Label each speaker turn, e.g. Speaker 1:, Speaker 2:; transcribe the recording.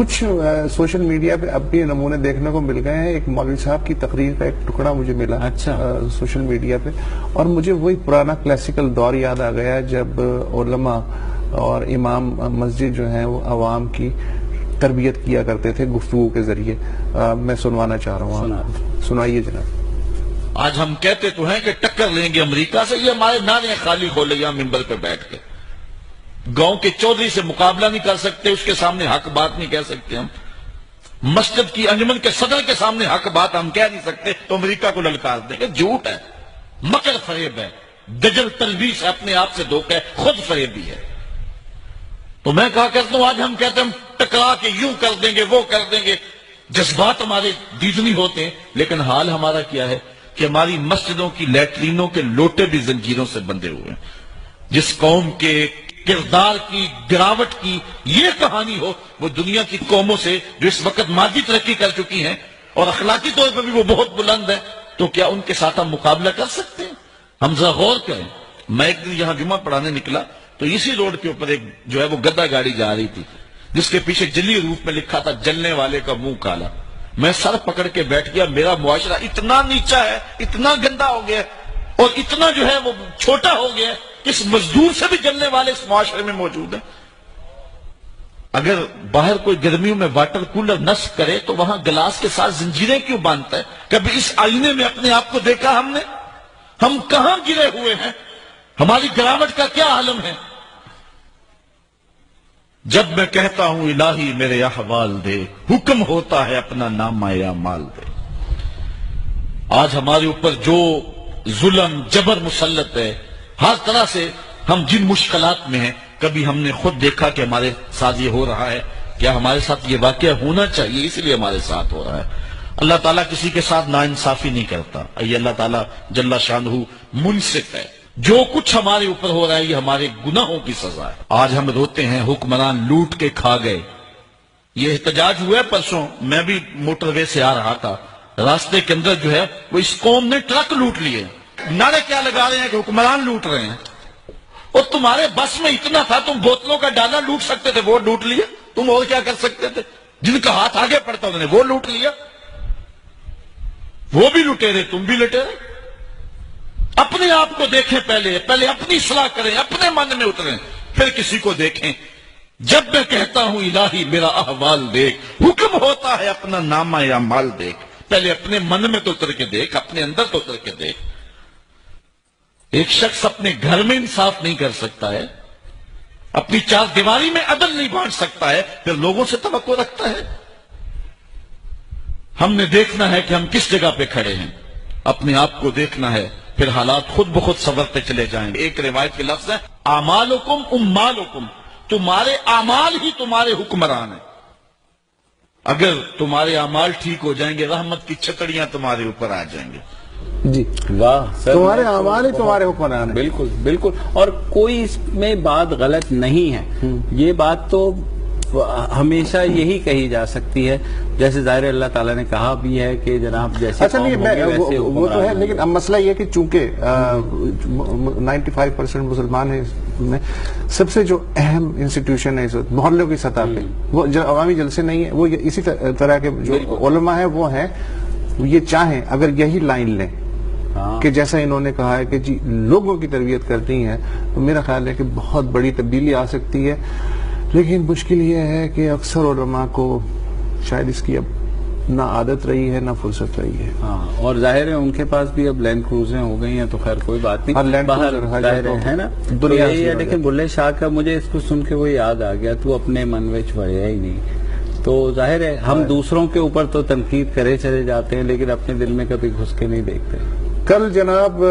Speaker 1: کچھ social media پہ اب بھی نمونے دیکھنے کو مل گئے ہیں. ایک مولوی صاحب کی تقریر کا ایک ٹکڑا مجھے ملا سوشل میڈیا پہ, اور مجھے وہی پرانا کلاسیکل دور یاد آ گیا جب علماء اور امام مسجد جو ہیں وہ عوام کی تربیت کیا کرتے تھے گفتگو کے ذریعے. میں سنوانا چاہ رہا ہوں, سنائیے جناب.
Speaker 2: آج ہم کہتے تو ہیں کہ ٹکر لیں گے امریکہ سے, یہ ہمارے نعرے خالی کھولے یہاں ممبر پہ بیٹھ کے. گاؤں کے چودھری سے مقابلہ نہیں کر سکتے, اس کے سامنے حق بات نہیں کہہ سکتے ہم. مسجد کی انجمن کے صدر کے سامنے حق بات ہم کہہ نہیں سکتے تو امریکہ کو للکار دیں گے. جھوٹ ہے, مکر فریب ہے, دجل تلبیس ہے, اپنے آپ سے دھوکہ ہے, خود فریبی ہے. تو میں کہا کرتا ہوں آج ہم کہتے ہیں ہم ٹکرا کے یوں کر دیں گے وہ کر دیں گے, جذبات ہمارے دیدنی ہوتے ہیں, لیکن حال ہمارا کیا ہے کہ ہماری مسجدوں کی لیٹرینوں کے لوٹے بھی زنجیروں سے بندھے ہوئے ہیں. جس قوم کے کردار کی گراوٹ کی یہ کہانی ہو وہ دنیا کی قوموں سے جو اس وقت مادی ترقی کر چکی ہیں اور اخلاقی طور پر بھی وہ بہت بلند ہے, تو کیا ان کے ساتھ ہم مقابلہ کر سکتے ہیں؟ ہم ذرا غور کریں. میں ایک دن یہاں جمعہ پڑھانے نکلا تو اسی روڈ کے اوپر ایک جو ہے وہ گدا گاڑی جا رہی تھی جس کے پیچھے جلی روپ میں لکھا تھا جلنے والے کا منہ کالا. میں سر پکڑ کے بیٹھ گیا. میرا معاشرہ اتنا نیچا ہے, اتنا گندا ہو گیا اور اتنا جو ہے وہ چھوٹا ہو گیا کہ اس مزدور سے بھی جلنے والے اس معاشرے میں موجود ہیں. اگر باہر کوئی گرمیوں میں واٹر کولر نصب کرے تو وہاں گلاس کے ساتھ زنجیریں کیوں باندھتا ہے؟ کبھی اس آئینے میں اپنے آپ کو دیکھا ہم نے؟ ہم کہاں گرے ہوئے ہیں؟ ہماری گراوٹ کا کیا عالم ہے؟ جب میں کہتا ہوں الہی میرے احوال دے, حکم ہوتا ہے اپنا نامہ اعمال دے. آج ہمارے اوپر جو ظلم جبر مسلط ہے ہر طرح سے, ہم جن مشکلات میں ہیں, کبھی ہم نے خود دیکھا کہ ہمارے ساتھ یہ ہو رہا ہے؟ کیا ہمارے ساتھ یہ واقعہ ہونا چاہیے اس لیے ہمارے ساتھ ہو رہا ہے؟ اللہ تعالیٰ کسی کے ساتھ ناانصافی نہیں کرتا. یہ اللہ تعالیٰ جل شانہ منصف ہے. جو کچھ ہمارے اوپر ہو رہا ہے یہ ہمارے گناہوں کی سزا ہے. آج ہم روتے ہیں حکمران لوٹ کے کھا گئے. یہ احتجاج ہوا ہے پرسوں, میں بھی موٹر وے سے آ رہا تھا, راستے کے اندر جو ہے وہ اس قوم نے ٹرک لوٹ لیے. نعرے کیا لگا رہے ہیں کہ حکمران لوٹ رہے ہیں, اور تمہارے بس میں اتنا تھا تم بوتلوں کا ڈالا لوٹ سکتے تھے, وہ لوٹ لیا. تم اور کیا کر سکتے تھے؟ جن کا ہاتھ آگے پڑتا انہوں نے وہ لوٹ لیا. وہ بھی لٹے رہے, تم بھی لٹے رہے. اپنے آپ کو دیکھیں, پہلے اپنی اصلاح کریں, اپنے من میں اتریں, پھر کسی کو دیکھیں. جب میں کہتا ہوں الہی میرا احوال دیکھ, حکم ہوتا ہے اپنا نامہ اعمال دیکھ. پہلے اپنے من میں تو اتر کے دیکھ, اپنے اندر تو اتر کے دیکھ. ایک شخص اپنے گھر میں انصاف نہیں کر سکتا ہے, اپنی چار دیواری میں عدل نہیں بانٹ سکتا ہے, پھر لوگوں سے توقع رکھتا ہے؟ ہم نے دیکھنا ہے کہ ہم کس جگہ پہ کھڑے ہیں, اپنے آپ کو دیکھنا ہے, پھر حالات خود بخود سنورتے چلے جائیں گے. ایک روایت کے لفظ ہے اعمالکم امالکم, تمہارے اعمال ہی تمہارے حکمران ہیں. اگر تمہارے اعمال ٹھیک ہو جائیں گے رحمت کی چھتڑیاں تمہارے اوپر آ جائیں گے.
Speaker 3: جی واہ,
Speaker 1: تمہارے اعمال ہی تمہارے حکمران ہیں.
Speaker 3: بالکل بالکل, اور کوئی اس میں بات غلط نہیں ہے. یہ بات تو ہمیشہ یہی کہی جا سکتی ہے, جیسے ظاہر اللہ تعالیٰ نے کہا بھی ہے کہ جناب جیسے
Speaker 1: اچھا نہیں وہ تو ہے, لیکن اب مسئلہ یہ ہے کہ چونکہ 95% مسلمان ہیں, میں سب سے جو اہم انسٹیٹیوشن ہے اس وقت محلوں کی سطح پہ وہ عوامی جلسے نہیں ہے, وہ اسی طرح کے جو علماء ہیں وہ ہیں, یہ چاہیں اگر یہی لائن لیں کہ جیسا انہوں نے کہا ہے کہ جی لوگوں کی تربیت کرتی ہیں, تو میرا خیال ہے کہ بہت بڑی تبدیلی آ سکتی ہے. لیکن مشکل یہ ہے کہ اکثر علماء کو شاید اس کی اب نہ عادت رہی ہے نہ فرصت رہی ہے.
Speaker 3: اور ظاہر ہے ان کے پاس بھی اب لینڈ کروزیں ہو گئی ہیں, تو خیر کوئی بات نہیں, باہر ظاہر ہے نا دنیا. لیکن بلے شاہ کا مجھے اس کو سن کے وہ یاد آ گیا, تو اپنے من میں چھوڑیا ہی نہیں. تو ظاہر ہے ہم دوسروں کے اوپر تو تنقید کرے چلے جاتے ہیں, لیکن اپنے دل میں کبھی گھس کے نہیں دیکھتے.
Speaker 1: کل جناب